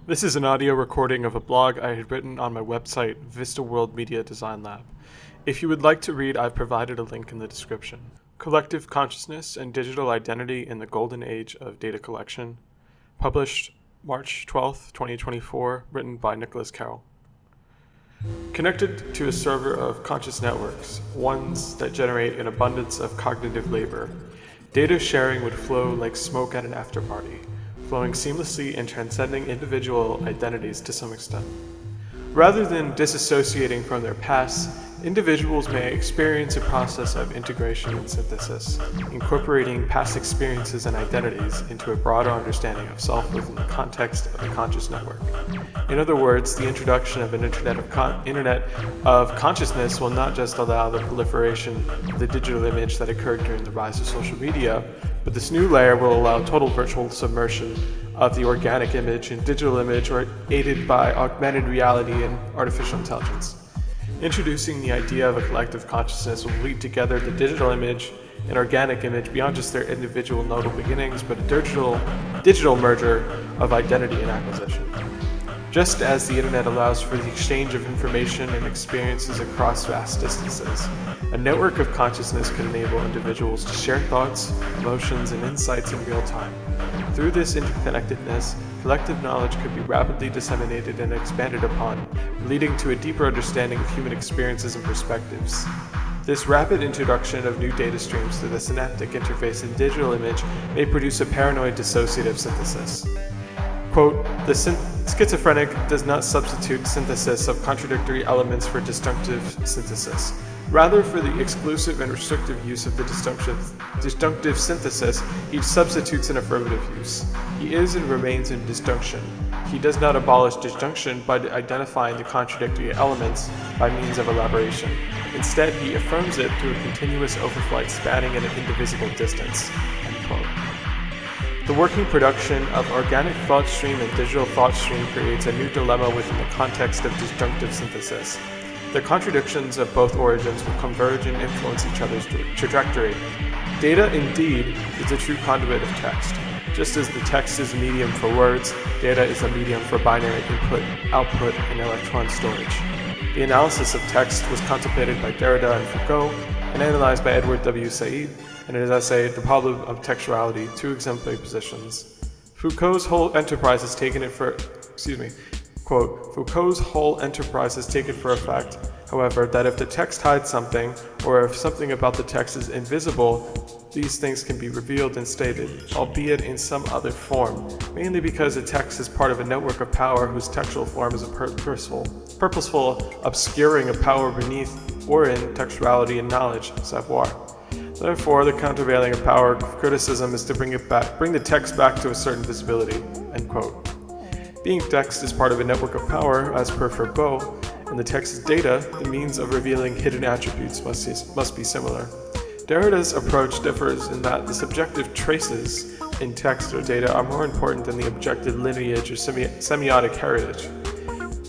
This is an audio recording of a blog I had written on my website, vistaworld Media Design Lab. If you would like to read, I've provided a link in the description. Collective Consciousness and Digital Identity in the Golden Age of Data Collection, published March 12, 2024, written by Nicholas Carroll. Connected to a server of conscious networks, ones that generate an abundance of cognitive labor, data sharing would flow like smoke at an afterparty, flowing seamlessly and transcending individual identities to some extent. Rather than disassociating from their past, individuals may experience a process of integration and synthesis, incorporating past experiences and identities into a broader understanding of self within the context of the conscious network. In other words, the introduction of an internet of consciousness will not just allow the proliferation of the digital image that occurred during the rise of social media, but this new layer will allow total virtual submersion of the organic image and digital image, or aided by augmented reality and artificial intelligence. Introducing the idea of a collective consciousness will weave together the digital image and organic image beyond just their individual nodal beginnings, but a digital merger of identity and acquisition. Just as the internet allows for the exchange of information and experiences across vast distances, a network of consciousness can enable individuals to share thoughts, emotions, and insights in real time. Through this interconnectedness, collective knowledge could be rapidly disseminated and expanded upon, leading to a deeper understanding of human experiences and perspectives. This rapid introduction of new data streams to the synaptic interface in digital image may produce a paranoid dissociative synthesis. Quote, the schizophrenic does not substitute synthesis of contradictory elements for disjunctive synthesis. Rather, for the exclusive and restrictive use of the disjunctive synthesis, he substitutes an affirmative use. He is and remains in disjunction. He does not abolish disjunction by identifying the contradictory elements by means of elaboration. Instead, he affirms it through a continuous overflight spanning an indivisible distance. End quote. The working production of organic thought stream and digital thought stream creates a new dilemma within the context of disjunctive synthesis. The contradictions of both origins will converge and influence each other's trajectory. Data, indeed, is the true conduit of text. Just as the text is a medium for words, data is a medium for binary input, output, and electron storage. The analysis of text was contemplated by Derrida and Foucault and analyzed by Edward W. Said in his essay, The Problem of Textuality, Two Exemplary Positions. Foucault's whole enterprise has taken for a fact, however, that if the text hides something, or if something about the text is invisible, these things can be revealed and stated, albeit in some other form, mainly because the text is part of a network of power whose textual form is a purposeful obscuring of power beneath or in textuality and knowledge, savoir. Therefore, the countervailing of power of criticism is to bring the text back to a certain visibility. End quote. Being text is part of a network of power, as per Foucault, and the text is data, the means of revealing hidden attributes must be similar. Derrida's approach differs in that the subjective traces in text or data are more important than the objective lineage or semiotic heritage.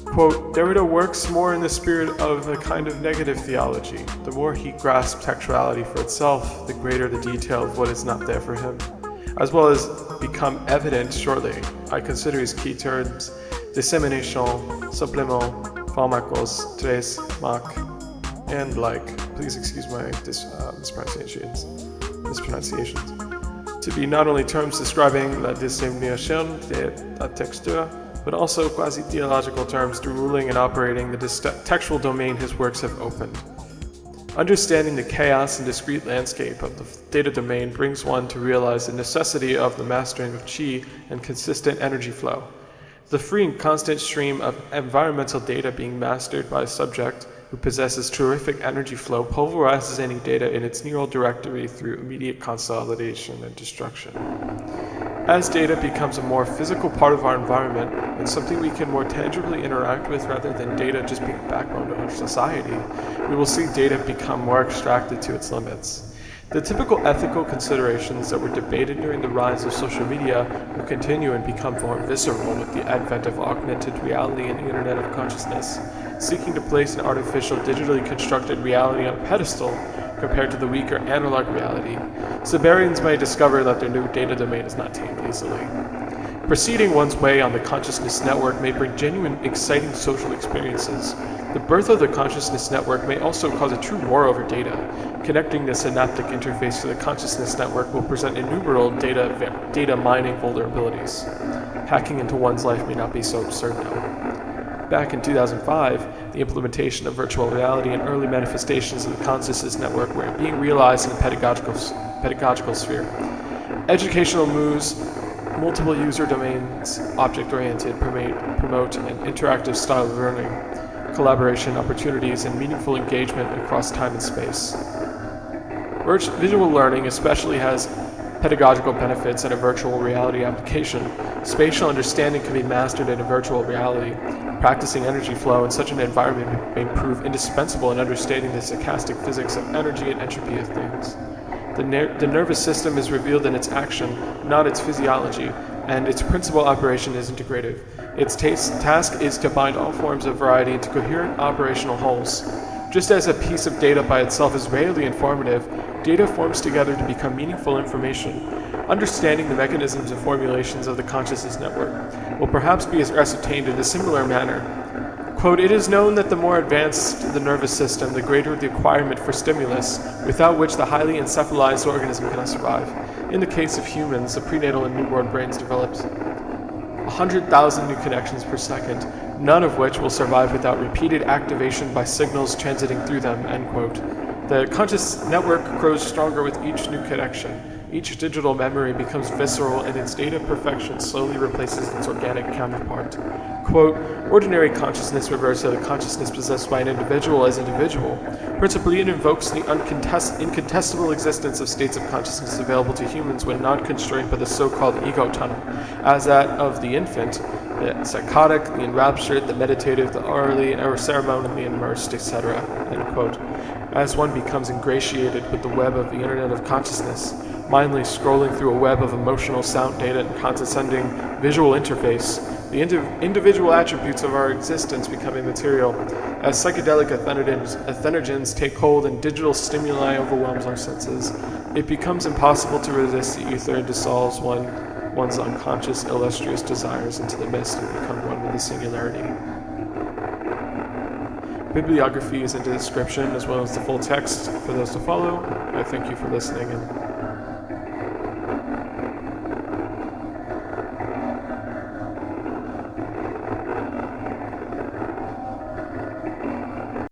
Quote, Derrida works more in the spirit of a kind of negative theology. The more he grasps textuality for itself, the greater the detail of what is not there for him, as well as become evident shortly. I consider his key terms dissemination, supplement, pharmacos, tres, mark, and like. Please excuse my mispronunciations, to be not only terms describing la dissemination de la texture, but also quasi-theological terms to ruling and operating the textual domain his works have opened. Understanding the chaos and discrete landscape of the data domain brings one to realize the necessity of the mastering of qi and consistent energy flow. The free and constant stream of environmental data being mastered by a subject who possesses terrific energy flow pulverizes any data in its neural directory through immediate consolidation and destruction. As data becomes a more physical part of our environment and something we can more tangibly interact with rather than data just being a backbone of our society, we will see data become more extracted to its limits. The typical ethical considerations that were debated during the rise of social media will continue and become more visceral with the advent of augmented reality and the internet of consciousness, seeking to place an artificial, digitally constructed reality on a pedestal compared to the weaker analog reality. Siberians may discover that their new data domain is not tamed easily. Proceeding one's way on the consciousness network may bring genuine, exciting social experiences. The birth of the consciousness network may also cause a true war over data. Connecting the synaptic interface to the consciousness network will present innumerable data mining vulnerabilities. Hacking into one's life may not be so absurd now. Back in 2005, the implementation of virtual reality and early manifestations of the consciousness network were being realized in the pedagogical sphere. Educational moves, multiple user domains, object-oriented, promote an interactive style of learning, collaboration opportunities, and meaningful engagement across time and space. Visual learning especially has pedagogical benefits in a virtual reality application. Spatial understanding can be mastered in a virtual reality. Practicing energy flow in such an environment may prove indispensable in understanding the stochastic physics of energy and entropy of things. The nervous system is revealed in its action, not its physiology, and its principal operation is integrative. Its task is to bind all forms of variety into coherent operational wholes. Just as a piece of data by itself is rarely informative, data forms together to become meaningful information. Understanding the mechanisms and formulations of the consciousness network will perhaps be ascertained in a similar manner. Quote, "It is known that the more advanced the nervous system, the greater the requirement for stimulus, without which the highly encephalized organism cannot survive. In the case of humans, the prenatal and newborn brains developed 100,000 new connections per second, none of which will survive without repeated activation by signals transiting through them," end quote. The conscious network grows stronger with each new connection. Each digital memory becomes visceral, and its data perfection slowly replaces its organic counterpart. Quote, "Ordinary consciousness refers to the consciousness possessed by an individual as individual. Principally, it invokes the incontestable existence of states of consciousness available to humans when not constrained by the so-called ego tunnel, as that of the infant, the psychotic, the enraptured, the meditative, the orally or ceremonially immersed, etc." End quote. As one becomes ingratiated with the web of the Internet of Consciousness, mindlessly scrolling through a web of emotional sound data and condescending visual interface, the individual attributes of our existence become immaterial. As psychedelic entheogens take hold and digital stimuli overwhelms our senses, it becomes impossible to resist the ether and dissolves one's unconscious illustrious desires into the mist and become one with the singularity. Bibliography is in the description as well as the full text for those to follow. I thank you for listening and